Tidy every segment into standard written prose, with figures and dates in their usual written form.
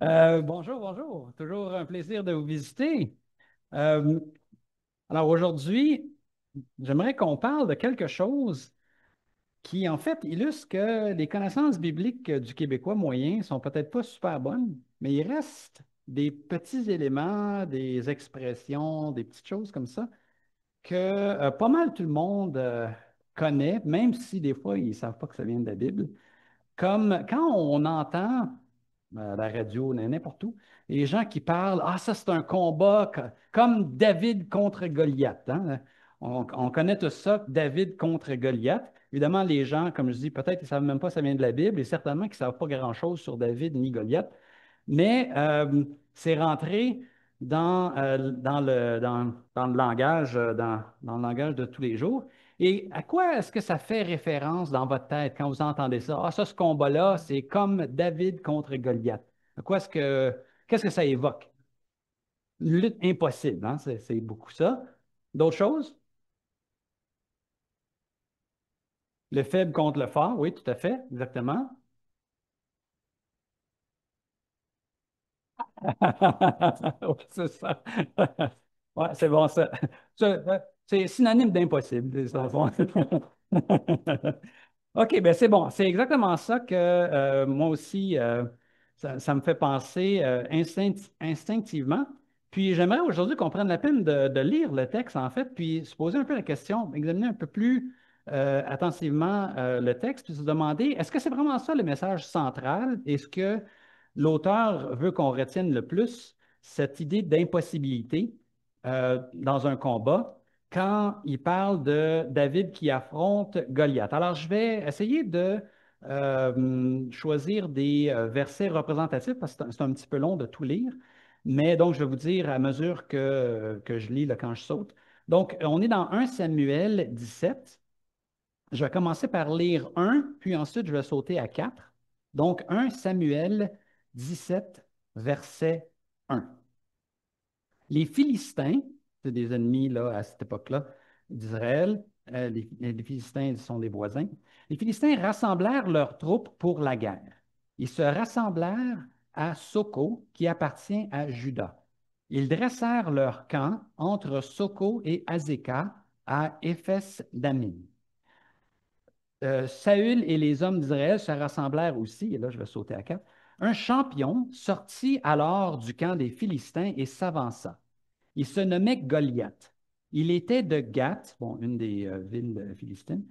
Bonjour, bonjour. Toujours un plaisir de vous visiter. Euh, alors aujourd'hui, j'aimerais qu'on parle de quelque chose qui, en fait, illustre que les connaissances bibliques du Québécois moyen sont peut-être pas super bonnes, mais il reste des petits éléments, des expressions, des petites choses comme ça que pas mal tout le monde connaît, même si des fois ils ne savent pas que ça vient de la Bible. Comme quand on entend à la radio, n'importe où, les gens qui parlent, ah, ça c'est un combat comme David contre Goliath, hein. On connaît tout ça, David contre Goliath. Évidemment, les gens, comme je dis, peut-être qu'ils ne savent même pas que ça vient de la Bible et certainement qu'ils ne savent pas grand-chose sur David ni Goliath, mais c'est rentré dans le langage, dans le langage de tous les jours. Et à quoi est-ce que ça fait référence dans votre tête quand vous entendez ça? Ah, ça, ce combat-là, c'est comme David contre Goliath. À quoi qu'est-ce que ça évoque? Une lutte impossible, hein? C'est beaucoup ça. D'autres choses? Le faible contre le fort, oui, tout à fait, exactement. Ouais, c'est ça. Ouais, c'est bon ça. C'est synonyme d'impossible, c'est ça, au fond. OK, ben c'est bon. C'est exactement ça que moi aussi, ça me fait penser instinctivement. Puis j'aimerais aujourd'hui qu'on prenne la peine de lire le texte, en fait, puis se poser un peu la question, examiner un peu plus attentivement le texte, puis se demander, est-ce que c'est vraiment ça le message central? Est-ce que l'auteur veut qu'on retienne le plus cette idée d'impossibilité dans un combat quand il parle de David qui affronte Goliath? Alors, je vais essayer de choisir des versets représentatifs parce que c'est un petit peu long de tout lire. Mais donc, je vais vous dire à mesure que je lis, là, quand je saute. Donc, on est dans 1 Samuel 17. Je vais commencer par lire 1, puis ensuite je vais sauter à 4. Donc, 1 Samuel 17, verset 1. Les Philistins, c'est des ennemis là, à cette époque-là d'Israël. Les Philistins sont des voisins. Les Philistins rassemblèrent leurs troupes pour la guerre. Ils se rassemblèrent à Soko, qui appartient à Juda. Ils dressèrent leur camp entre Soko et Azekah à Éphes-Dammim. Saül et les hommes d'Israël se rassemblèrent aussi, et là je vais sauter à 4. Un champion sortit alors du camp des Philistins et s'avança. Il se nommait Goliath. Il était de Gath, bon, une des villes philistines,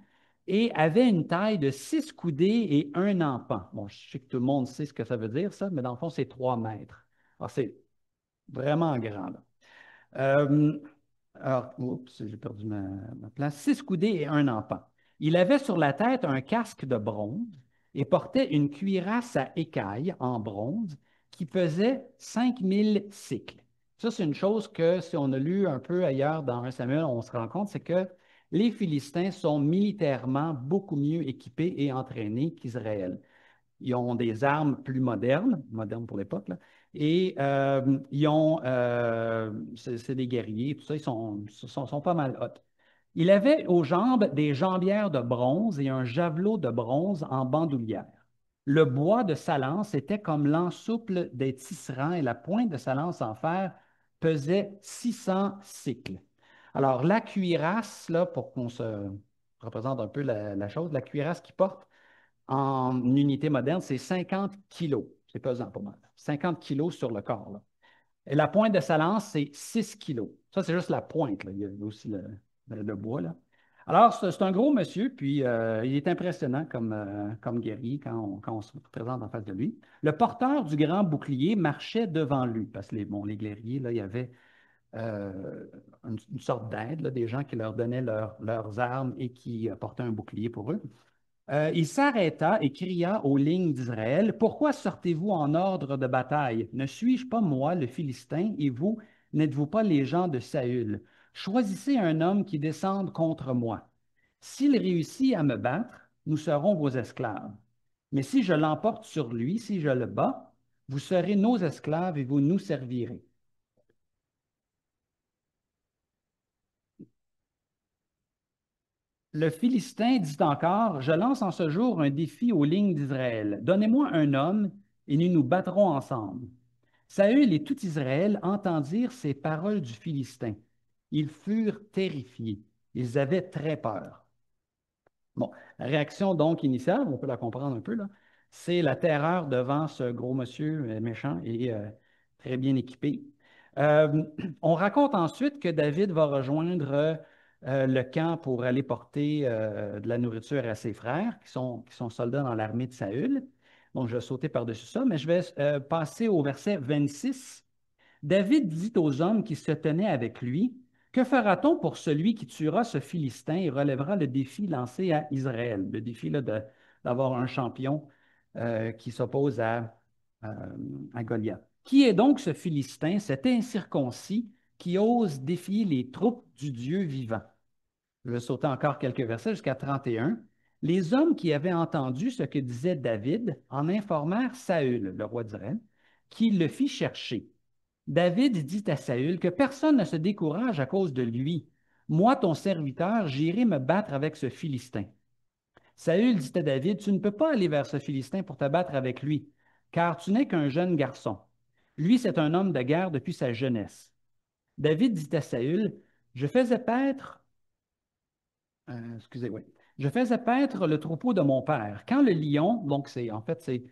et avait une taille de 6 coudées et un empan. Bon, je sais que tout le monde sait ce que ça veut dire, ça, mais dans le fond, c'est 3 mètres. Alors, c'est vraiment grand, là. Euh, alors, oups, j'ai perdu ma place. 6 coudées et un empan. Il avait sur la tête un casque de bronze et portait une cuirasse à écailles en bronze qui pesait 5 000 cycles. Ça, c'est une chose que si on a lu un peu ailleurs dans 1 Samuel, on se rend compte, c'est que les Philistins sont militairement beaucoup mieux équipés et entraînés qu'Israël. Ils ont des armes plus modernes, modernes pour l'époque, là, et c'est des guerriers, tout ça, ils sont pas mal hot. Il avait aux jambes des jambières de bronze et un javelot de bronze en bandoulière. Le bois de sa lance était comme l'ensouple des tisserands et la pointe de sa lance en fer pesait 600 cycles. Alors, la cuirasse, là, pour qu'on se représente un peu la chose, la cuirasse qu'il porte, en unité moderne, c'est 50 kilos. C'est pesant pour moi. 50 kilos sur le corps, là. Et la pointe de sa lance, c'est 6 kilos. Ça, c'est juste la pointe, là. Il y a aussi le bois, là. Alors, c'est un gros monsieur, puis il est impressionnant comme guerrier quand on se présente en face de lui. Le porteur du grand bouclier marchait devant lui, parce que les guerriers, là, il y avait une sorte d'aide, là, des gens qui leur donnaient leurs armes et qui portaient un bouclier pour eux. Il s'arrêta et cria aux lignes d'Israël, pourquoi sortez-vous en ordre de bataille? Ne suis-je pas moi, le Philistin, et vous, n'êtes-vous pas les gens de Saül? Choisissez un homme qui descende contre moi. S'il réussit à me battre, nous serons vos esclaves. Mais si je l'emporte sur lui, si je le bats, vous serez nos esclaves et vous nous servirez. Le Philistin dit encore, je lance en ce jour un défi aux lignes d'Israël. Donnez-moi un homme et nous nous battrons ensemble. Saül et tout Israël entendirent ces paroles du Philistin. Ils furent terrifiés. Ils avaient très peur. Bon, la réaction donc initiale, on peut la comprendre un peu, là, c'est la terreur devant ce gros monsieur méchant et très bien équipé. Euh, on raconte ensuite que David va rejoindre le camp pour aller porter de la nourriture à ses frères, qui sont soldats dans l'armée de Saül. Donc, je vais sauter par-dessus ça, mais je vais passer au verset 26. David dit aux hommes qui se tenaient avec lui, que fera-t-on pour celui qui tuera ce Philistin et relèvera le défi lancé à Israël? Le défi là, d'avoir un champion qui s'oppose euh, à Goliath. Qui est donc ce Philistin, cet incirconcis qui ose défier les troupes du Dieu vivant? Je vais sauter encore quelques versets jusqu'à 31. Les hommes qui avaient entendu ce que disait David en informèrent Saül, le roi d'Israël, qui le fit chercher. David dit à Saül que personne ne se décourage à cause de lui. Moi, ton serviteur, j'irai me battre avec ce Philistin. Saül dit à David, tu ne peux pas aller vers ce Philistin pour te battre avec lui, car tu n'es qu'un jeune garçon. Lui, c'est un homme de guerre depuis sa jeunesse. David dit à Saül, je faisais paître, excusez, oui, je faisais paître le troupeau de mon père. Quand le lion, donc c'est un passé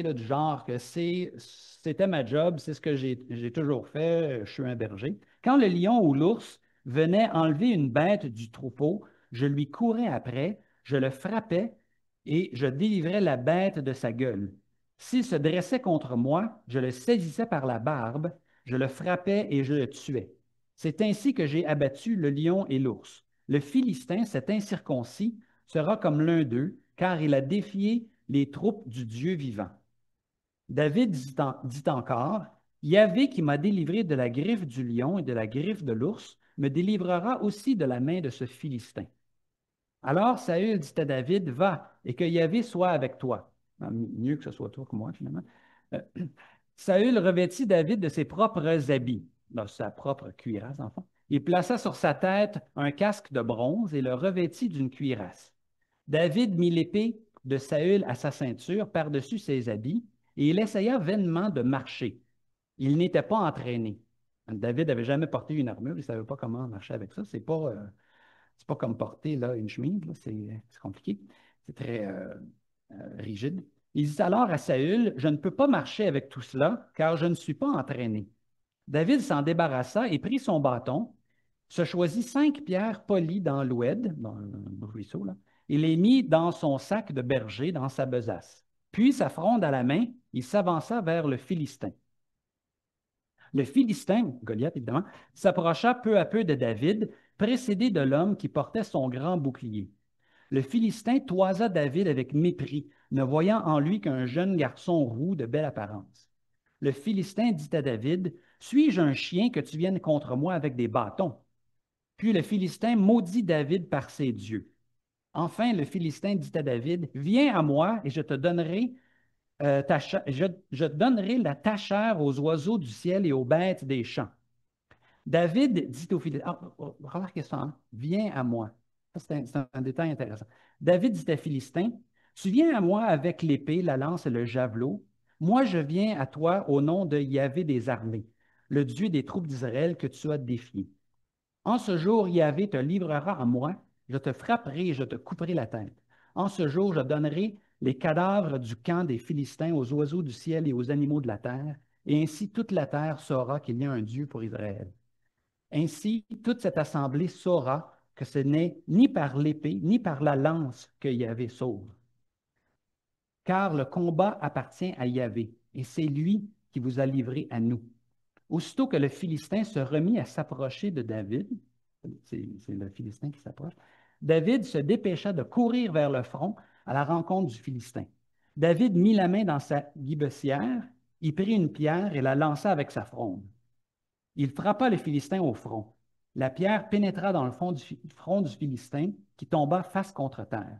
là, du genre que c'était ma job, c'est ce que j'ai toujours fait, je suis un berger. Quand le lion ou l'ours venait enlever une bête du troupeau, je lui courais après, je le frappais et je délivrais la bête de sa gueule. S'il se dressait contre moi, je le saisissais par la barbe, je le frappais et je le tuais. C'est ainsi que j'ai abattu le lion et l'ours. Le Philistin, cet incirconcis, sera comme l'un d'eux, car il a défié les troupes du Dieu vivant. David dit encore, Yahvé qui m'a délivré de la griffe du lion et de la griffe de l'ours, me délivrera aussi de la main de ce Philistin. Alors Saül dit à David, va, et que Yahvé soit avec toi. Mieux que ce soit toi que moi, finalement. Euh, Saül revêtit David de ses propres habits, de sa propre cuirasse, en fait. Il plaça sur sa tête un casque de bronze et le revêtit d'une cuirasse. David mit l'épée de Saül à sa ceinture par-dessus ses habits, et il essaya vainement de marcher. Il n'était pas entraîné. David n'avait jamais porté une armure, il ne savait pas comment marcher avec ça. C'est pas comme porter là, une chemise, là, c'est compliqué. C'est très rigide. Il dit alors à Saül, je ne peux pas marcher avec tout cela, car je ne suis pas entraîné. David s'en débarrassa et prit son bâton, se choisit 5 pierres polies dans l'oued, dans le ruisseau, là, et les mit dans son sac de berger, dans sa besace. Puis, sa fronde à la main, il s'avança vers le Philistin. Le Philistin, Goliath évidemment, s'approcha peu à peu de David, précédé de l'homme qui portait son grand bouclier. Le Philistin toisa David avec mépris, ne voyant en lui qu'un jeune garçon roux de belle apparence. Le Philistin dit à David, suis-je un chien que tu viennes contre moi avec des bâtons? Puis le Philistin maudit David par ses dieux. Enfin, le Philistin dit à David, viens à moi et je te donnerai je donnerai la tachère aux oiseaux du ciel et aux bêtes des champs. David dit au Philistin, remarquez ça, hein? Viens à moi. Ça, c'est un détail intéressant. David dit à Philistin, tu viens à moi avec l'épée, la lance et le javelot. Moi, je viens à toi au nom de Yahvé des armées, le Dieu des troupes d'Israël que tu as défié. En ce jour, Yahvé te livrera à moi, je te frapperai et je te couperai la tête. En ce jour, je donnerai les cadavres du camp des Philistins aux oiseaux du ciel et aux animaux de la terre, et ainsi toute la terre saura qu'il y a un Dieu pour Israël. Ainsi, toute cette assemblée saura que ce n'est ni par l'épée, ni par la lance que Yahvé sauve. Car le combat appartient à Yahvé, et c'est lui qui vous a livrés à nous. Aussitôt que le Philistin se remit à s'approcher de David, c'est le Philistin qui s'approche, David se dépêcha de courir vers le front à la rencontre du Philistin. David mit la main dans sa guibecière, y prit une pierre et la lança avec sa fronde. Il frappa le Philistin au front. La pierre pénétra dans le front du Philistin, qui tomba face contre terre.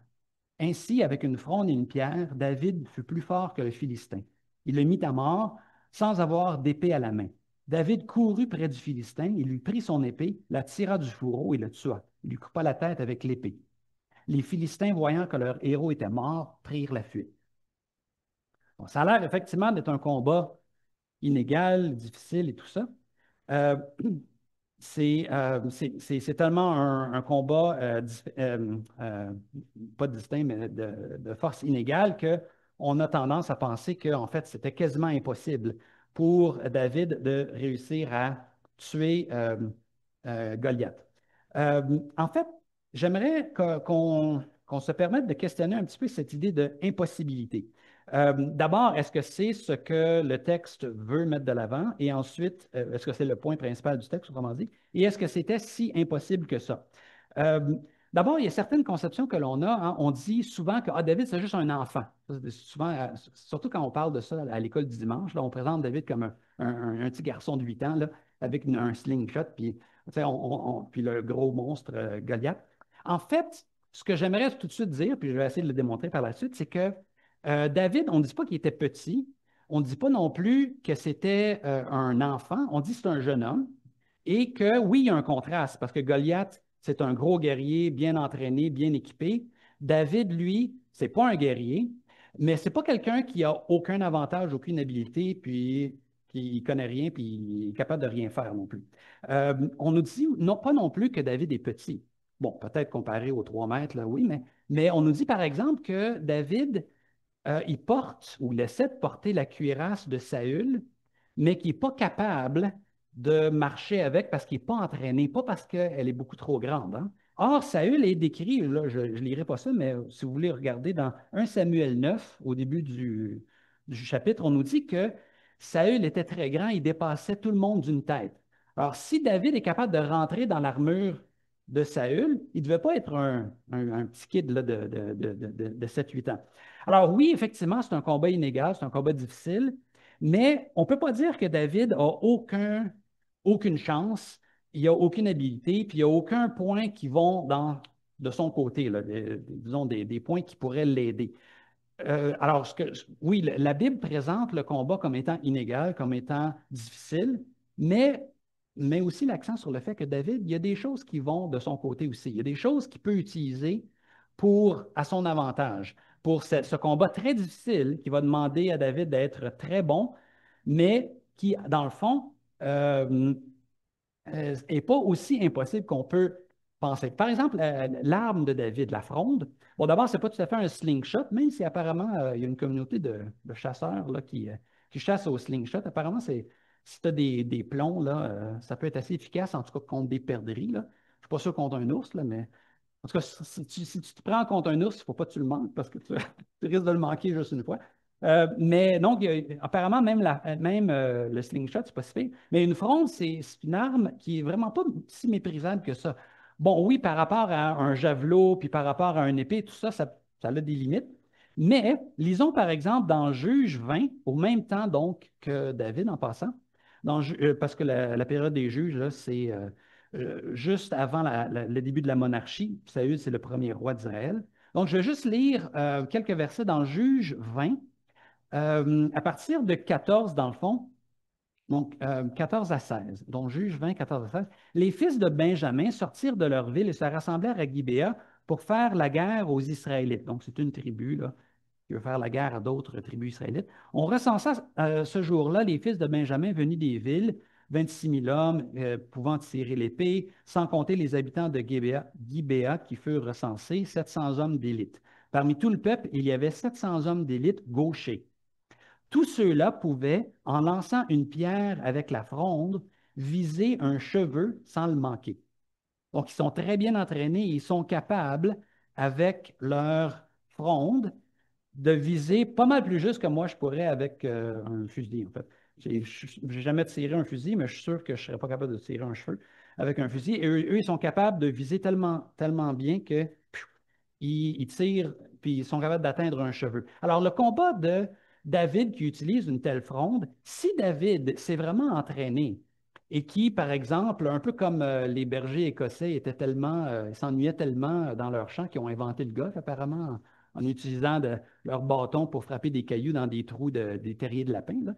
Ainsi, avec une fronde et une pierre, David fut plus fort que le Philistin. Il le mit à mort sans avoir d'épée à la main. David courut près du Philistin, il lui prit son épée, la tira du fourreau et le tua. Il lui coupa la tête avec l'épée. Les Philistins, voyant que leur héros était mort, prirent la fuite. Bon, ça a l'air effectivement d'être un combat inégal, difficile et tout ça. Euh, c'est tellement un combat pas distinct, mais de force inégale qu'on a tendance à penser qu'en fait, c'était quasiment impossible pour David de réussir à tuer Goliath. En fait, j'aimerais qu'on se permette de questionner un petit peu cette idée d'impossibilité. D'abord, est-ce que c'est ce que le texte veut mettre de l'avant? Et ensuite, est-ce que c'est le point principal du texte, autrement dit? Et est-ce que c'était si impossible que ça? Euh, D'abord, il y a certaines conceptions que l'on a, hein. On dit souvent que David, c'est juste un enfant. Souvent, surtout quand on parle de ça à l'école du dimanche, là, on présente David comme un petit garçon de 8 ans là, avec un slingshot, puis, tu sais, puis le gros monstre Goliath. En fait, ce que j'aimerais tout de suite dire, puis je vais essayer de le démontrer par la suite, c'est que David, on ne dit pas qu'il était petit, on ne dit pas non plus que c'était un enfant, on dit que c'est un jeune homme, et que oui, il y a un contraste, parce que Goliath, c'est un gros guerrier, bien entraîné, bien équipé. David, lui, c'est pas un guerrier, mais c'est pas quelqu'un qui a aucun avantage, aucune habilité, puis qui connaît rien, puis il est capable de rien faire non plus. On nous dit non, pas non plus que David est petit. Bon, peut-être comparé aux 3 mètres, là, oui, mais on nous dit par exemple que David il porte ou il essaie de porter la cuirasse de Saül, mais qui n'est pas capable de marcher avec parce qu'il n'est pas entraîné, pas parce qu'elle est beaucoup trop grande, hein. Or, Saül est décrit, là, je ne lirai pas ça, mais si vous voulez regarder dans 1 Samuel 9, au début du chapitre, on nous dit que Saül était très grand, il dépassait tout le monde d'une tête. Alors, si David est capable de rentrer dans l'armure de Saül, il ne devait pas être un petit kid là, de 7-8 ans. Alors oui, effectivement, c'est un combat inégal, c'est un combat difficile, mais on ne peut pas dire que David a aucune chance, il n'a aucune habilité, puis il n'y a aucun point qui vont de son côté, là, disons des points qui pourraient l'aider. Alors, oui, la Bible présente le combat comme étant inégal, comme étant difficile, mais aussi l'accent sur le fait que David, il y a des choses qui vont de son côté aussi. Il y a des choses qu'il peut utiliser à son avantage, pour ce combat très difficile qui va demander à David d'être très bon, mais qui, dans le fond, euh, n'est pas aussi impossible qu'on peut penser. Par exemple, l'arme de David, la fronde. Bon, d'abord, ce n'est pas tout à fait un slingshot, même si apparemment, il y a une communauté de chasseurs là, qui chassent au slingshot. Apparemment, si tu as des plombs, là, ça peut être assez efficace, en tout cas contre des perdrix, là. Je ne suis pas sûr contre un ours, là, mais en tout cas, si tu te prends contre un ours, il ne faut pas que tu le manques parce que tu, tu risques de le manquer juste une fois. Mais donc, apparemment, même le slingshot, c'est pas si pire. Mais une fronde, c'est une arme qui est vraiment pas si méprisable que ça. Bon, oui, par rapport à un javelot, puis par rapport à un épée, tout ça, ça a des limites. Mais lisons par exemple dans Juge 20, au même temps donc que David en passant, parce que la période des juges, là, c'est juste avant le début de la monarchie. Saül, c'est le premier roi d'Israël. Donc, je vais juste lire quelques versets dans Juge 20, à partir de 14, dans le fond, donc 14 à 16. Donc, Juge 20, 14 à 16. Les fils de Benjamin sortirent de leur ville et se rassemblèrent à Gibéa pour faire la guerre aux Israélites. Donc, c'est une tribu, là, qui veut faire la guerre à d'autres tribus israélites. On recensa ce jour-là les fils de Benjamin venus des villes, 26 000 hommes pouvant tirer l'épée, sans compter les habitants de Gibéa qui furent recensés, 700 hommes d'élite. Parmi tout le peuple, il y avait 700 hommes d'élite gauchers. Tous ceux-là pouvaient, en lançant une pierre avec la fronde, viser un cheveu sans le manquer. Donc, ils sont très bien entraînés et ils sont capables, avec leur fronde, de viser pas mal plus juste que moi je pourrais avec un fusil, en fait. J'ai jamais tiré un fusil, mais je suis sûr que je ne serais pas capable de tirer un cheveu avec un fusil. Et eux, ils sont capables de viser tellement, tellement bien que ils tirent, puis ils sont capables d'atteindre un cheveu. Alors, le combat de David qui utilise une telle fronde, si David s'est vraiment entraîné et qui, par exemple, un peu comme les bergers écossais étaient ils s'ennuyaient tellement dans leur champ qu'ils ont inventé le golf, apparemment, en utilisant leur bâton pour frapper des cailloux dans des trous des terriers de lapin, là.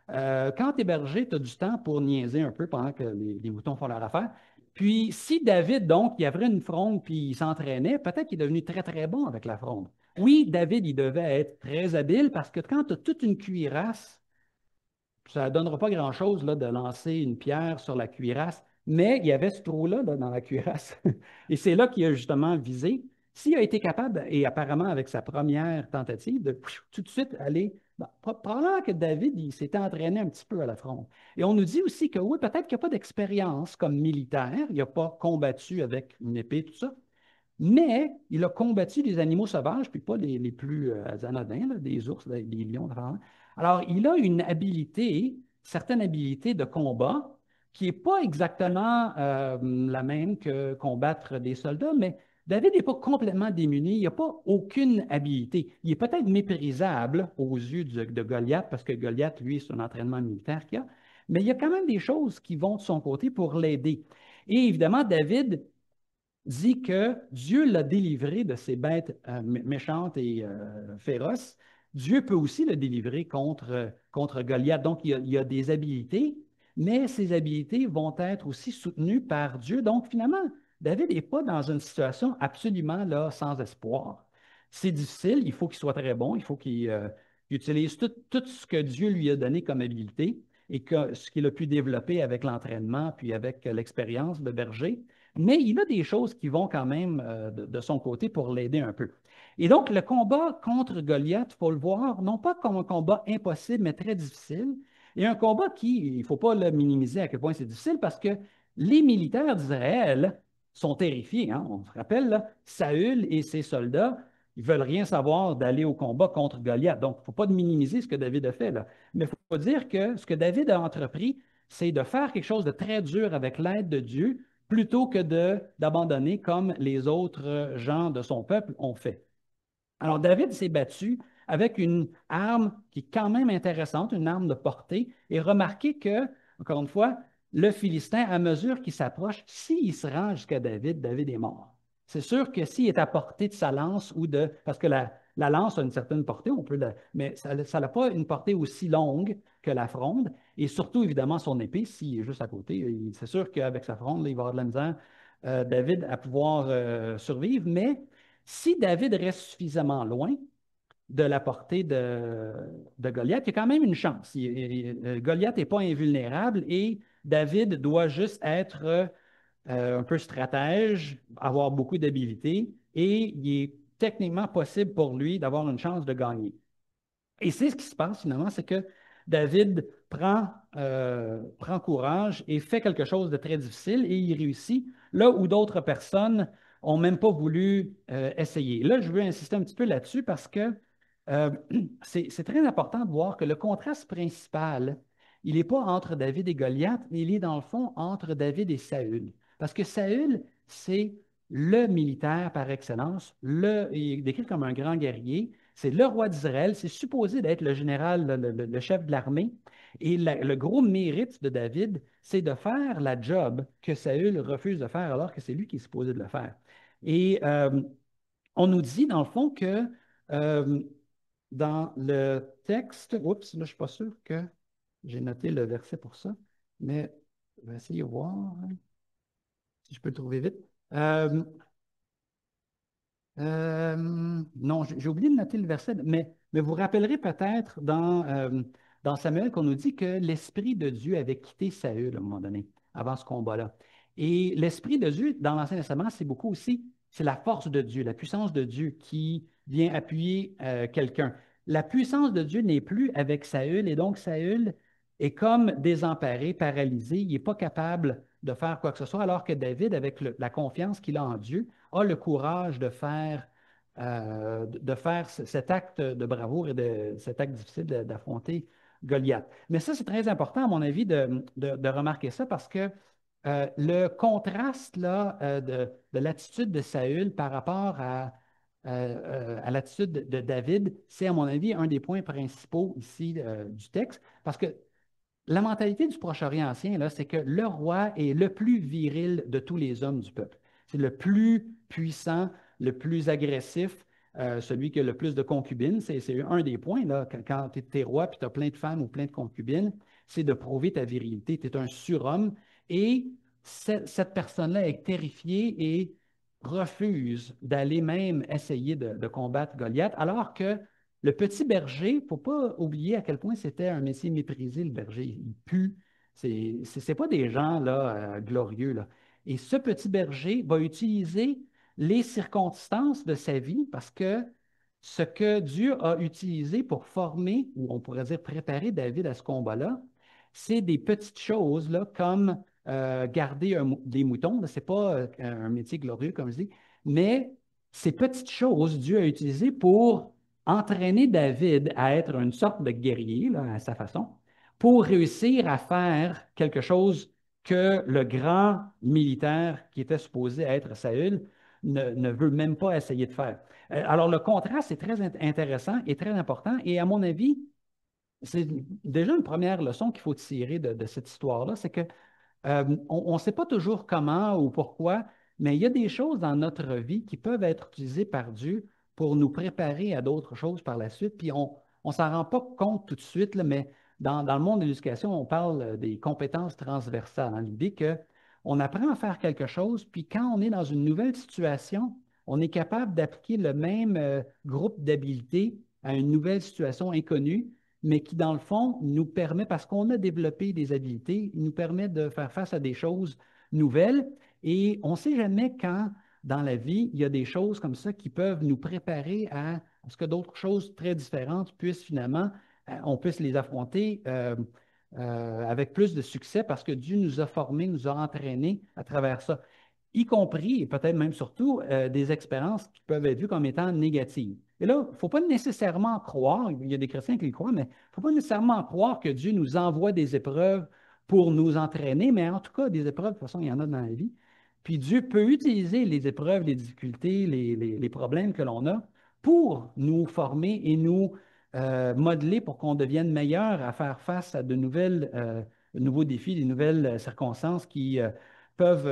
Quand tu es berger, tu as du temps pour niaiser un peu pendant que les moutons font leur affaire. Puis, si David, donc, il avait une fronde puis il s'entraînait, peut-être qu'il est devenu très, très bon avec la fronde. Oui, David, il devait être très habile parce que quand tu as toute une cuirasse, ça ne donnera pas grand-chose là, de lancer une pierre sur la cuirasse, mais il y avait ce trou-là là, dans la cuirasse. Et c'est là qu'il a justement visé. S'il a été capable, et apparemment avec sa première tentative, de tout de suite aller. Probablement que David, il s'était entraîné un petit peu à la fronde. Et on nous dit aussi que oui, peut-être qu'il n'y a pas d'expérience comme militaire, il n'a pas combattu avec une épée, tout ça, mais il a combattu des animaux sauvages, puis pas les plus anodins, là, des ours, des lions. Enfin. Alors, il a une habilité, certaine habilité de combat, qui n'est pas exactement la même que combattre des soldats, mais David n'est pas complètement démuni, il n'a pas aucune habilité. Il est peut-être méprisable aux yeux de Goliath, parce que Goliath, lui, c'est un entraînement militaire qu'il a, mais il y a quand même des choses qui vont de son côté pour l'aider. Et évidemment, David dit que Dieu l'a délivré de ces bêtes méchantes et féroces. Dieu peut aussi le délivrer contre Goliath. Donc, il y a des habilités, mais ces habilités vont être aussi soutenues par Dieu. Donc, finalement, David n'est pas dans une situation absolument là, sans espoir. C'est difficile, il faut qu'il soit très bon, il faut qu'il utilise tout ce que Dieu lui a donné comme habilité et ce qu'il a pu développer avec l'entraînement puis avec l'expérience de berger. Mais il a des choses qui vont quand même de son côté pour l'aider un peu. Et donc, le combat contre Goliath, il faut le voir, non pas comme un combat impossible, mais très difficile, et un combat qui, il ne faut pas le minimiser à quel point c'est difficile, parce que les militaires d'Israël sont terrifiés. Hein. On se rappelle, là, Saül et ses soldats, ils ne veulent rien savoir d'aller au combat contre Goliath. Donc, il ne faut pas minimiser ce que David a fait, là. Mais il faut dire que ce que David a entrepris, c'est de faire quelque chose de très dur avec l'aide de Dieu, plutôt que d'abandonner comme les autres gens de son peuple ont fait. Alors, David s'est battu avec une arme qui est quand même intéressante, une arme de portée, et remarquez que, encore une fois, le Philistin, à mesure qu'il s'approche, s'il se rend jusqu'à David, David est mort. C'est sûr que s'il est à portée de sa lance ou de. Parce que la lance a une certaine portée, mais ça n'a pas une portée aussi longue que la fronde, et surtout, évidemment, son épée, s'il est juste à côté. C'est sûr qu'avec sa fronde, là, il va avoir de la misère, David, à pouvoir survivre, mais si David reste suffisamment loin de la portée de Goliath, il y a quand même une chance. Goliath n'est pas invulnérable et David doit juste être un peu stratège, avoir beaucoup d'habileté et il est techniquement possible pour lui d'avoir une chance de gagner. Et c'est ce qui se passe finalement, c'est que David prend courage et fait quelque chose de très difficile et il réussit là où d'autres personnes n'ont même pas voulu essayer. Là, je veux insister un petit peu là-dessus parce que euh, c'est très important de voir que le contraste principal, il n'est pas entre David et Goliath, mais il est dans le fond entre David et Saül. Parce que Saül, c'est le militaire par excellence, il est décrit comme un grand guerrier, c'est le roi d'Israël, c'est supposé d'être le général, le chef de l'armée. Et le gros mérite de David, c'est de faire la job que Saül refuse de faire alors que c'est lui qui est supposé de le faire. Et on nous dit, dans le fond, que euh, dans le texte, oups, là, je ne suis pas sûr que j'ai noté le verset pour ça, mais je vais essayer de voir hein, si je peux le trouver vite. Euh, non, j'ai oublié de noter le verset, mais vous rappellerez peut-être dans Samuel qu'on nous dit que l'Esprit de Dieu avait quitté Saül à un moment donné, avant ce combat-là. Et l'Esprit de Dieu, dans l'Ancien Testament, c'est beaucoup aussi, c'est la force de Dieu, la puissance de Dieu qui vient appuyer quelqu'un. La puissance de Dieu n'est plus avec Saül, et donc Saül est comme désemparé, paralysé, il n'est pas capable de faire quoi que ce soit, alors que David, avec la confiance qu'il a en Dieu, a le courage de faire cet acte de bravoure et cet acte difficile d'affronter Goliath. Mais ça, c'est très important, à mon avis, de remarquer ça parce que le contraste là, de l'attitude de Saül par rapport à l'attitude de David, c'est, à mon avis, un des points principaux ici du texte, parce que la mentalité du Proche-Orient ancien, là, c'est que le roi est le plus viril de tous les hommes du peuple. C'est le plus puissant, le plus agressif, celui qui a le plus de concubines. C'est un des points, là, quand tu es roi et tu as plein de femmes ou plein de concubines, c'est de prouver ta virilité. Tu es un surhomme et il cette personne-là est terrifiée et refuse d'aller même essayer de combattre Goliath, alors que le petit berger, il ne faut pas oublier à quel point c'était un métier méprisé, le berger. Il pue. C'est pas des gens là, glorieux, là. Et ce petit berger va utiliser les circonstances de sa vie parce que ce que Dieu a utilisé pour former, ou on pourrait dire préparer David à ce combat-là, c'est des petites choses là, comme garder des moutons. Ce n'est pas un métier glorieux, comme je dis, mais ces petites choses, Dieu a utilisées pour entraîner David à être une sorte de guerrier, là, à sa façon, pour réussir à faire quelque chose que le grand militaire qui était supposé être Saül ne veut même pas essayer de faire. Alors, le contraste est très intéressant et très important. Et à mon avis, c'est déjà une première leçon qu'il faut tirer de cette histoire-là, c'est que on ne sait pas toujours comment ou pourquoi, mais il y a des choses dans notre vie qui peuvent être utilisées par Dieu pour nous préparer à d'autres choses par la suite. Puis on ne s'en rend pas compte tout de suite, là, mais dans le monde de l'éducation, on parle des compétences transversales, hein, l'idée qu'on apprend à faire quelque chose, puis quand on est dans une nouvelle situation, on est capable d'appliquer le même groupe d'habiletés à une nouvelle situation inconnue, mais qui, dans le fond, nous permet, parce qu'on a développé des habiletés, nous permet de faire face à des choses nouvelles. Et on ne sait jamais quand, dans la vie, il y a des choses comme ça qui peuvent nous préparer à ce que d'autres choses très différentes puissent finalement, on puisse les affronter avec plus de succès parce que Dieu nous a formés, nous a entraînés à travers ça, y compris, et peut-être même surtout, des expériences qui peuvent être vues comme étant négatives. Et là, il ne faut pas nécessairement croire, il y a des chrétiens qui le croient, mais il ne faut pas nécessairement croire que Dieu nous envoie des épreuves pour nous entraîner, mais en tout cas, des épreuves, de toute façon, il y en a dans la vie. Puis Dieu peut utiliser les épreuves, les difficultés, les problèmes que l'on a pour nous former et nous modeler pour qu'on devienne meilleurs à faire face à de nouveaux défis, des nouvelles circonstances qui peuvent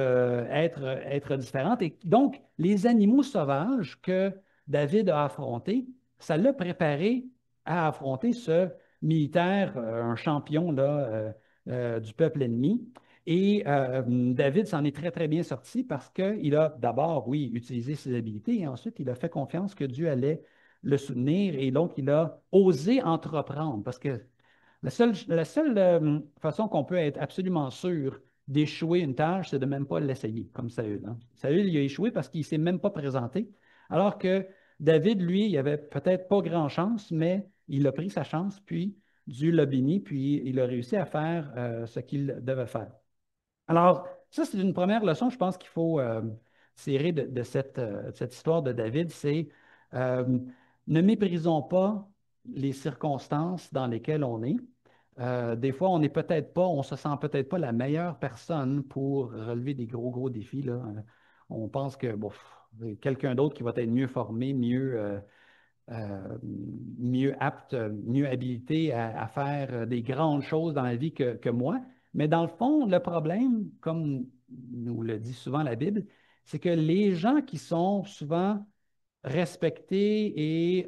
être différentes. Et donc, les animaux sauvages que David a affrontés, ça l'a préparé à affronter ce militaire, un champion là, du peuple ennemi. Et David s'en est très, très bien sorti parce qu'il a d'abord, oui, utilisé ses habiletés et ensuite il a fait confiance que Dieu allait le soutenir et donc il a osé entreprendre parce que la seule façon qu'on peut être absolument sûr d'échouer une tâche, c'est de même pas l'essayer, comme Saül, hein. Saül, il a échoué parce qu'il ne s'est même pas présenté, alors que David, lui, il avait peut-être pas grand chance, mais il a pris sa chance, puis Dieu l'a béni, puis il a réussi à faire ce qu'il devait faire. Alors, ça, c'est une première leçon, je pense qu'il faut tirer de cette histoire de David, c'est euh, ne méprisons pas les circonstances dans lesquelles on est. Des fois, on se sent peut-être pas la meilleure personne pour relever des gros, gros défis, là. On pense que bon, quelqu'un d'autre qui va être mieux formé, euh, mieux apte, mieux habilité à faire des grandes choses dans la vie que moi. Mais dans le fond, le problème, comme nous le dit souvent la Bible, c'est que les gens qui sont souvent respectés et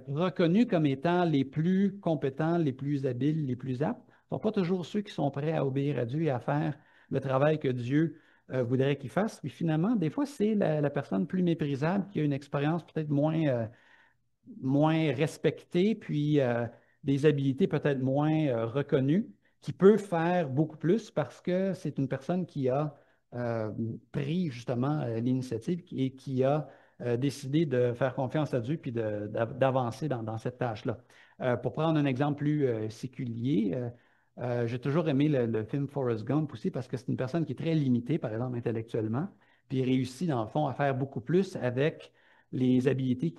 reconnus comme étant les plus compétents, les plus habiles, les plus aptes, ne sont pas toujours ceux qui sont prêts à obéir à Dieu et à faire le travail que Dieu voudrait qu'ils fassent. Puis finalement, des fois, c'est la personne plus méprisable qui a une expérience peut-être moins respecté, puis des habilités peut-être moins reconnues, qui peut faire beaucoup plus parce que c'est une personne qui a euh, pris justement l'initiative et qui a décidé de faire confiance à Dieu puis d'avancer dans cette tâche-là. Pour prendre un exemple plus séculier, j'ai toujours aimé le film Forrest Gump aussi parce que c'est une personne qui est très limitée, par exemple intellectuellement, puis réussit dans le fond à faire beaucoup plus avec les habiletés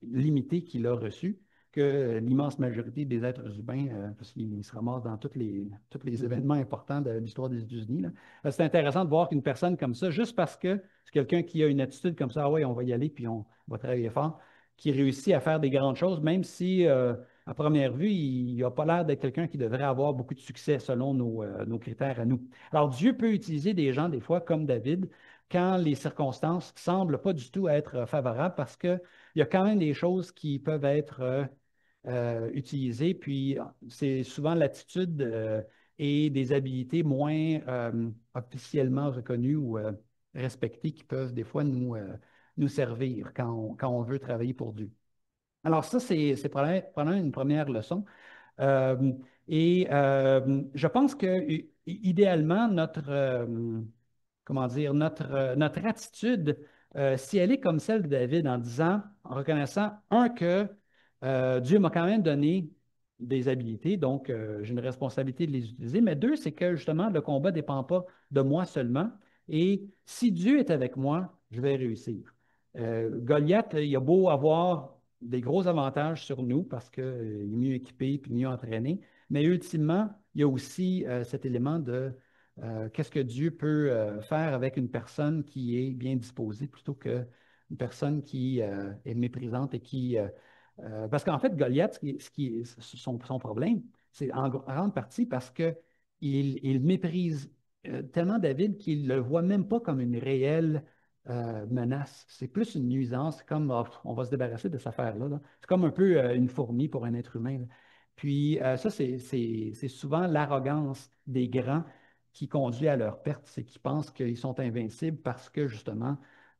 limitées qu'il a reçues que l'immense majorité des êtres humains, parce qu'il se ramasse dans tous les événements importants de l'histoire des États-Unis, là. C'est intéressant de voir qu'une personne comme ça, juste parce que c'est quelqu'un qui a une attitude comme ça, ah oui, on va y aller, puis on va travailler fort, qui réussit à faire des grandes choses, même si à première vue, il n'a pas l'air d'être quelqu'un qui devrait avoir beaucoup de succès selon nos critères à nous. Alors Dieu peut utiliser des gens, des fois, comme David, quand les circonstances ne semblent pas du tout être favorables parce qu'il y a quand même des choses qui peuvent être utilisées. Puis c'est souvent l'attitude et des habilités moins officiellement reconnues ou respectées qui peuvent des fois nous servir quand on veut travailler pour Dieu. Alors ça, c'est probablement une première leçon. Euh, je pense que idéalement, comment dire, notre attitude, si elle est comme celle de David en disant, en reconnaissant, un, que Dieu m'a quand même donné des habilités, donc j'ai une responsabilité de les utiliser, mais deux, c'est que justement, le combat ne dépend pas de moi seulement. Et si Dieu est avec moi, je vais réussir. Goliath, il a beau avoir des gros avantages sur nous parce qu'il est mieux équipé puis mieux entraîné, mais ultimement, il y a aussi cet élément de qu'est-ce que Dieu peut faire avec une personne qui est bien disposée plutôt qu'une personne qui est méprisante et parce qu'en fait, Goliath, son problème, c'est en grande partie parce qu'il méprise tellement David qu'il ne le voit même pas comme une réelle menace. C'est plus une nuisance. C'est comme, ah, on va se débarrasser de cette affaire-là, là. C'est comme un peu une fourmi pour un être humain, là. Puis ça, c'est souvent l'arrogance des grands qui conduit à leur perte. C'est qu'ils pensent qu'ils sont invincibles parce que justement,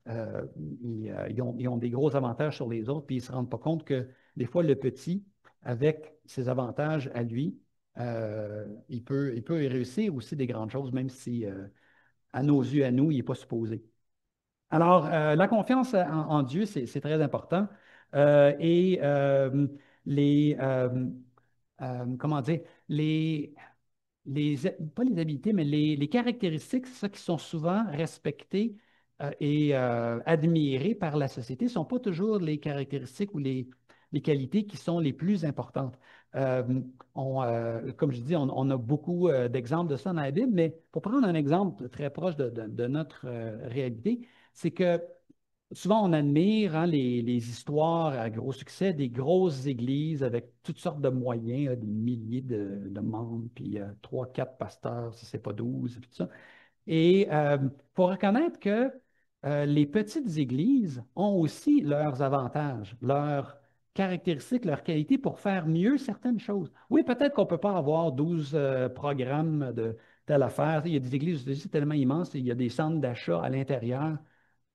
euh, ils ont des gros avantages sur les autres, puis ils ne se rendent pas compte que des fois, le petit, avec ses avantages à lui, il peut y réussir aussi des grandes choses, même si, à nos yeux, à nous, il n'est pas supposé. Alors, la confiance en Dieu, c'est très important. Et comment dire, pas les habiletés, mais les caractéristiques, c'est ça qui sont souvent respectées et admirées par la société, ne sont pas toujours les caractéristiques ou les qualités qui sont les plus importantes. Euh, Comme je dis, on a beaucoup d'exemples de ça dans la Bible, mais pour prendre un exemple très proche de notre réalité, c'est que souvent, on admire, hein, les histoires à gros succès des grosses églises avec toutes sortes de moyens, des milliers de membres, puis trois, quatre pasteurs, si ce n'est pas 12, puis tout ça. Et il faut reconnaître que les petites églises ont aussi leurs avantages, leurs caractéristiques, leurs qualités pour faire mieux certaines choses. Oui, peut-être qu'on ne peut pas avoir 12 programmes de telle affaire. Il y a des églises c'est tellement immenses, il y a des centres d'achat à l'intérieur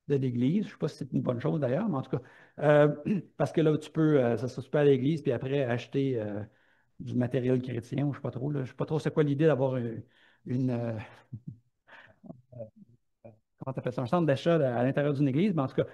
de l'Église. Je ne sais pas si c'est une bonne chose d'ailleurs, mais en tout cas, parce que là, ça se peut à l'Église, puis après acheter du matériel chrétien, ou je ne sais pas trop, là. Je ne sais pas trop c'est quoi l'idée d'avoir une, comment tu appelles ça, un centre d'achat à l'intérieur d'une église, mais en tout cas,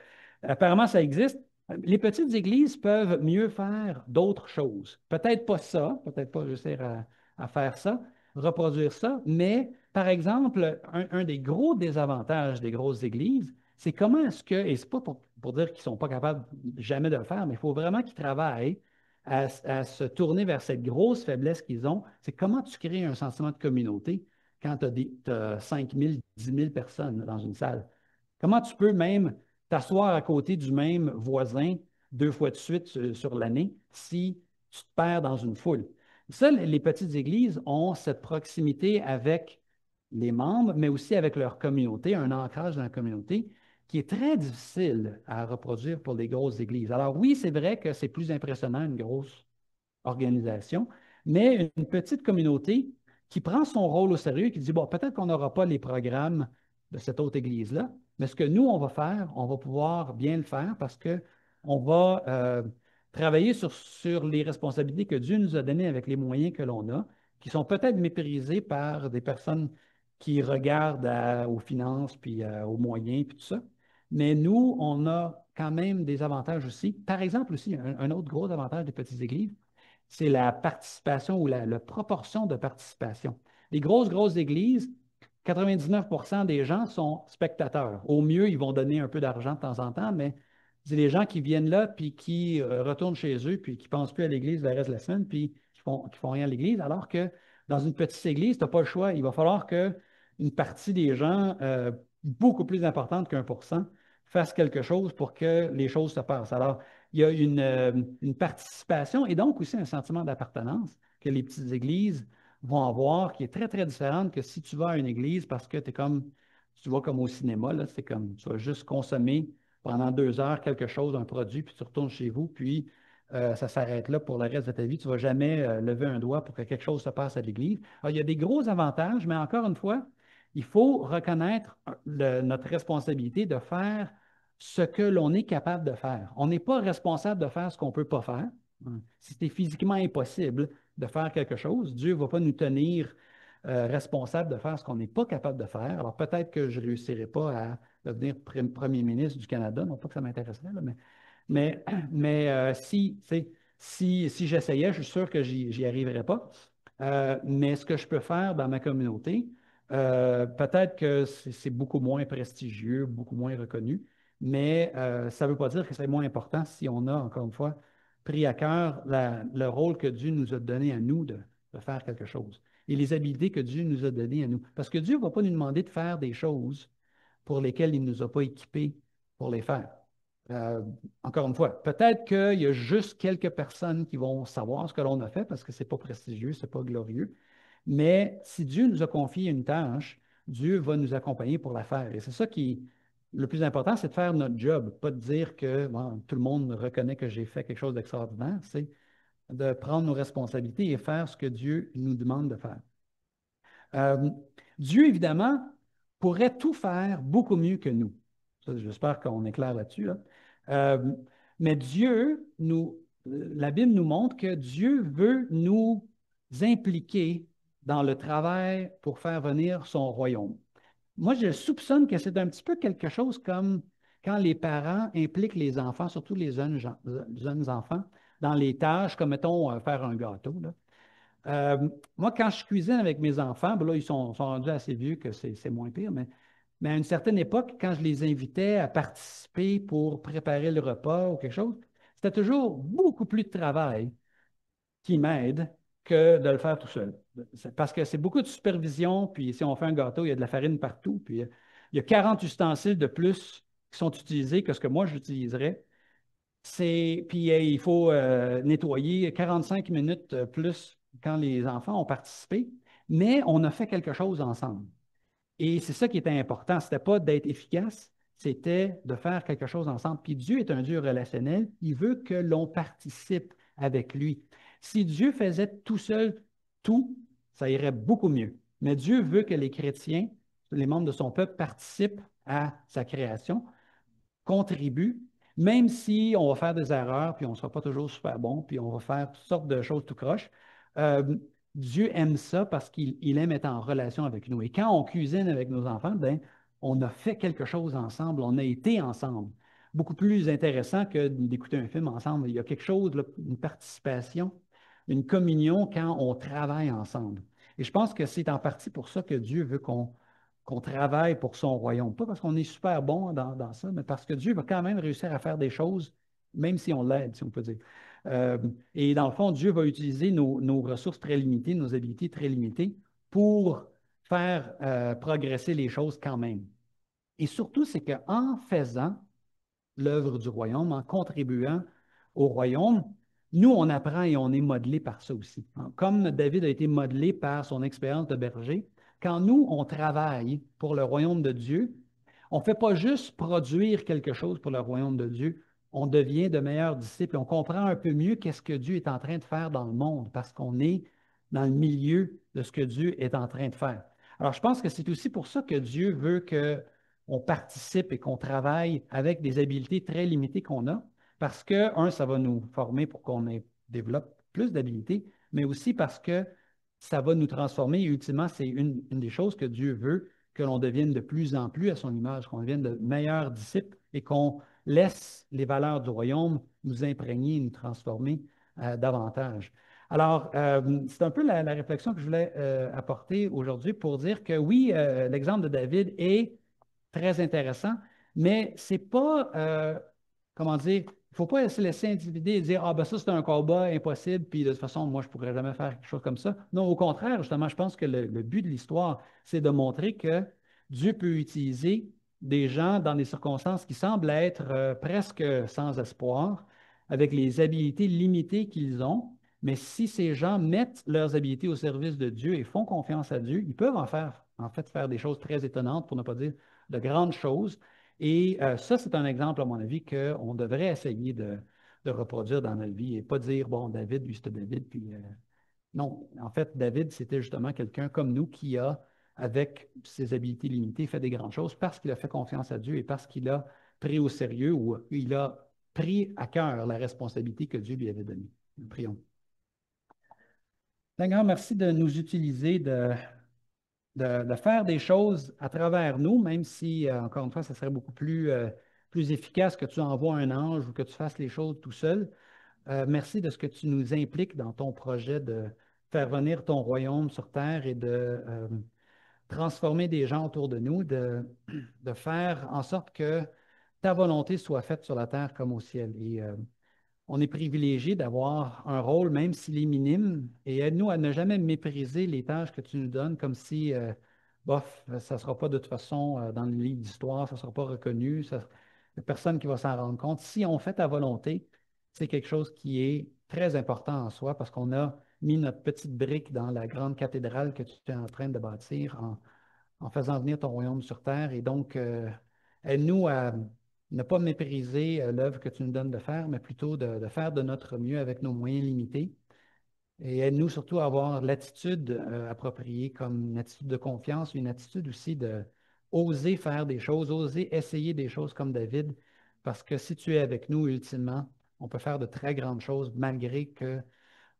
apparemment, ça existe. Les petites églises peuvent mieux faire d'autres choses. Peut-être pas ça, peut-être pas réussir à faire ça, reproduire ça, mais par exemple, un des gros désavantages des grosses églises, c'est comment est-ce que, et c'est pas pour dire qu'ils ne sont pas capables jamais de le faire, mais il faut vraiment qu'ils travaillent à se tourner vers cette grosse faiblesse qu'ils ont, c'est comment tu crées un sentiment de communauté quand tu as 5 000, 10 000 personnes dans une salle. Comment tu peux même t'asseoir à côté du même voisin deux fois de suite sur l'année si tu te perds dans une foule? Ça, les petites églises ont cette proximité avec les membres, mais aussi avec leur communauté, un ancrage dans la communauté qui est très difficile à reproduire pour les grosses églises. Alors oui, c'est vrai que c'est plus impressionnant une grosse organisation, mais une petite communauté qui prend son rôle au sérieux et qui dit, bon, peut-être qu'on n'aura pas les programmes de cette autre église-là, mais ce que nous, on va faire, on va pouvoir bien le faire parce qu'on va travailler sur les responsabilités que Dieu nous a données avec les moyens que l'on a, qui sont peut-être méprisés par des personnes qui regardent aux finances, puis aux moyens, puis tout ça. Mais nous, on a quand même des avantages aussi. Par exemple, aussi, un autre gros avantage des petites églises, c'est la participation ou la proportion de participation. Les grosses églises, 99% des gens sont spectateurs. Au mieux, ils vont donner un peu d'argent de temps en temps, mais c'est les gens qui viennent là, puis qui retournent chez eux, puis qui ne pensent plus à l'église le reste de la semaine, puis qui font rien à l'église, alors que dans une petite église, tu n'as pas le choix. Il va falloir qu'une partie des gens, beaucoup plus importante qu'1%, fasse quelque chose pour que les choses se passent. Alors, il y a une participation et donc aussi un sentiment d'appartenance que les petites églises vont avoir, qui est très, très différente que si tu vas à une église parce que tu vas comme au cinéma, là, c'est comme tu vas juste consommer pendant 2 heures quelque chose, un produit, puis tu retournes chez vous, puis ça s'arrête là pour le reste de ta vie. Tu ne vas jamais lever un doigt pour que quelque chose se passe à l'Église. Alors, il y a des gros avantages, mais encore une fois, il faut reconnaître notre responsabilité de faire ce que l'on est capable de faire. On n'est pas responsable de faire ce qu'on ne peut pas faire. Si c'est physiquement impossible de faire quelque chose, Dieu ne va pas nous tenir responsables de faire ce qu'on n'est pas capable de faire. Alors peut-être que je ne réussirai pas à devenir premier ministre du Canada, non pas que ça m'intéresserait, là, mais si j'essayais, je suis sûr que j'y arriverais pas. Mais ce que je peux faire dans ma communauté, peut-être que c'est beaucoup moins prestigieux, beaucoup moins reconnu, mais ça ne veut pas dire que c'est moins important si on a, encore une fois, pris à cœur le rôle que Dieu nous a donné à nous de faire quelque chose et les habiletés que Dieu nous a données à nous. Parce que Dieu ne va pas nous demander de faire des choses pour lesquelles il ne nous a pas équipés pour les faire. Euh, Encore une fois, peut-être qu'il y a juste quelques personnes qui vont savoir ce que l'on a fait parce que ce n'est pas prestigieux, ce n'est pas glorieux. Mais si Dieu nous a confié une tâche, Dieu va nous accompagner pour la faire. Et c'est ça qui est le plus important, c'est de faire notre job, pas de dire que bon, tout le monde reconnaît que j'ai fait quelque chose d'extraordinaire. C'est de prendre nos responsabilités et faire ce que Dieu nous demande de faire. Euh, Dieu, évidemment, pourrait tout faire beaucoup mieux que nous. J'espère qu'on est clair là-dessus, là. Euh, mais la Bible nous montre que Dieu veut nous impliquer dans le travail pour faire venir son royaume. Moi, je soupçonne que c'est un petit peu quelque chose comme quand les parents impliquent les enfants, surtout les jeunes enfants, dans les tâches, comme mettons faire un gâteau, là. Moi, quand je cuisine avec mes enfants, ben là, ils sont rendus assez vieux que c'est moins pire, mais à une certaine époque, quand je les invitais à participer pour préparer le repas ou quelque chose, c'était toujours beaucoup plus de travail qui m'aide que de le faire tout seul. Parce que c'est beaucoup de supervision, puis si on fait un gâteau, il y a de la farine partout, puis il y a 40 ustensiles de plus qui sont utilisés que ce que moi j'utiliserais. Puis il faut nettoyer 45 minutes plus quand les enfants ont participé, mais on a fait quelque chose ensemble. Et c'est ça qui était important. Ce n'était pas d'être efficace, c'était de faire quelque chose ensemble. Puis Dieu est un Dieu relationnel. Il veut que l'on participe avec lui. Si Dieu faisait tout seul tout, ça irait beaucoup mieux. Mais Dieu veut que les chrétiens, les membres de son peuple, participent à sa création, contribuent, même si on va faire des erreurs, puis on ne sera pas toujours super bon, puis on va faire toutes sortes de choses tout croche. Euh, Dieu aime ça parce qu'il aime être en relation avec nous. Et quand on cuisine avec nos enfants, ben, on a fait quelque chose ensemble, on a été ensemble. Beaucoup plus intéressant que d'écouter un film ensemble. Il y a quelque chose, là, une participation, une communion quand on travaille ensemble. Et je pense que c'est en partie pour ça que Dieu veut qu'on travaille pour son royaume. Pas parce qu'on est super bon dans ça, mais parce que Dieu va quand même réussir à faire des choses, même si on l'aide, si on peut dire. Euh, et dans le fond, Dieu va utiliser nos ressources très limitées, nos habiletés très limitées pour faire progresser les choses quand même. Et surtout, c'est qu'en faisant l'œuvre du royaume, en contribuant au royaume, nous, on apprend et on est modelé par ça aussi. Comme David a été modelé par son expérience de berger, quand nous, on travaille pour le royaume de Dieu, on ne fait pas juste produire quelque chose pour le royaume de Dieu, on devient de meilleurs disciples. On comprend un peu mieux qu'est-ce que Dieu est en train de faire dans le monde parce qu'on est dans le milieu de ce que Dieu est en train de faire. Alors, je pense que c'est aussi pour ça que Dieu veut qu'on participe et qu'on travaille avec des habiletés très limitées qu'on a, parce que, un, ça va nous former pour qu'on développe plus d'habiletés, mais aussi parce que ça va nous transformer. Et ultimement, c'est une des choses que Dieu veut, que l'on devienne de plus en plus à son image, qu'on devienne de meilleurs disciples et qu'on laisse les valeurs du royaume nous imprégner, nous transformer davantage. Alors, c'est un peu la réflexion que je voulais apporter aujourd'hui pour dire que oui, l'exemple de David est très intéressant, mais c'est pas, comment dire, il ne faut pas se laisser intimider et dire, ah ben ça c'est un combat impossible, puis de toute façon, moi je ne pourrais jamais faire quelque chose comme ça. Non, au contraire, justement, je pense que le but de l'histoire, c'est de montrer que Dieu peut utiliser des gens dans des circonstances qui semblent être presque sans espoir, avec les habiletés limitées qu'ils ont, mais si ces gens mettent leurs habiletés au service de Dieu et font confiance à Dieu, ils peuvent en fait faire des choses très étonnantes, pour ne pas dire de grandes choses. Et ça, c'est un exemple, à mon avis, qu'on devrait essayer de reproduire dans notre vie et pas dire, bon, David, lui, c'était David, puis non. En fait, David, c'était justement quelqu'un comme nous qui a, avec ses habiletés limitées, fait des grandes choses parce qu'il a fait confiance à Dieu et parce qu'il a pris au sérieux ou il a pris à cœur la responsabilité que Dieu lui avait donnée. Nous prions. Seigneur, merci de nous utiliser, de faire des choses à travers nous, même si, encore une fois, ça serait beaucoup plus efficace que tu envoies un ange ou que tu fasses les choses tout seul. Merci de ce que tu nous impliques dans ton projet de faire venir ton royaume sur terre et de transformer des gens autour de nous, de faire en sorte que ta volonté soit faite sur la terre comme au ciel. Et on est privilégié d'avoir un rôle, même s'il est minime, et aide-nous à ne jamais mépriser les tâches que tu nous donnes comme si, bof, ça ne sera pas de toute façon dans le livre d'histoire, ça ne sera pas reconnu, il n'y a personne qui va s'en rendre compte. Si on fait ta volonté, c'est quelque chose qui est très important en soi parce qu'on a mis notre petite brique dans la grande cathédrale que tu es en train de bâtir en faisant venir ton royaume sur terre. Et donc, aide-nous à ne pas mépriser l'œuvre que tu nous donnes de faire, mais plutôt de faire de notre mieux avec nos moyens limités. Et aide-nous surtout à avoir l'attitude appropriée comme une attitude de confiance, une attitude aussi de oser faire des choses, oser essayer des choses comme David, parce que si tu es avec nous, ultimement, on peut faire de très grandes choses malgré que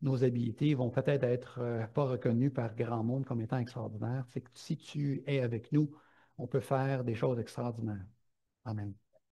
nos habiletés vont peut-être être, pas reconnues par grand monde comme étant extraordinaires. C'est que si tu es avec nous, on peut faire des choses extraordinaires. Amen.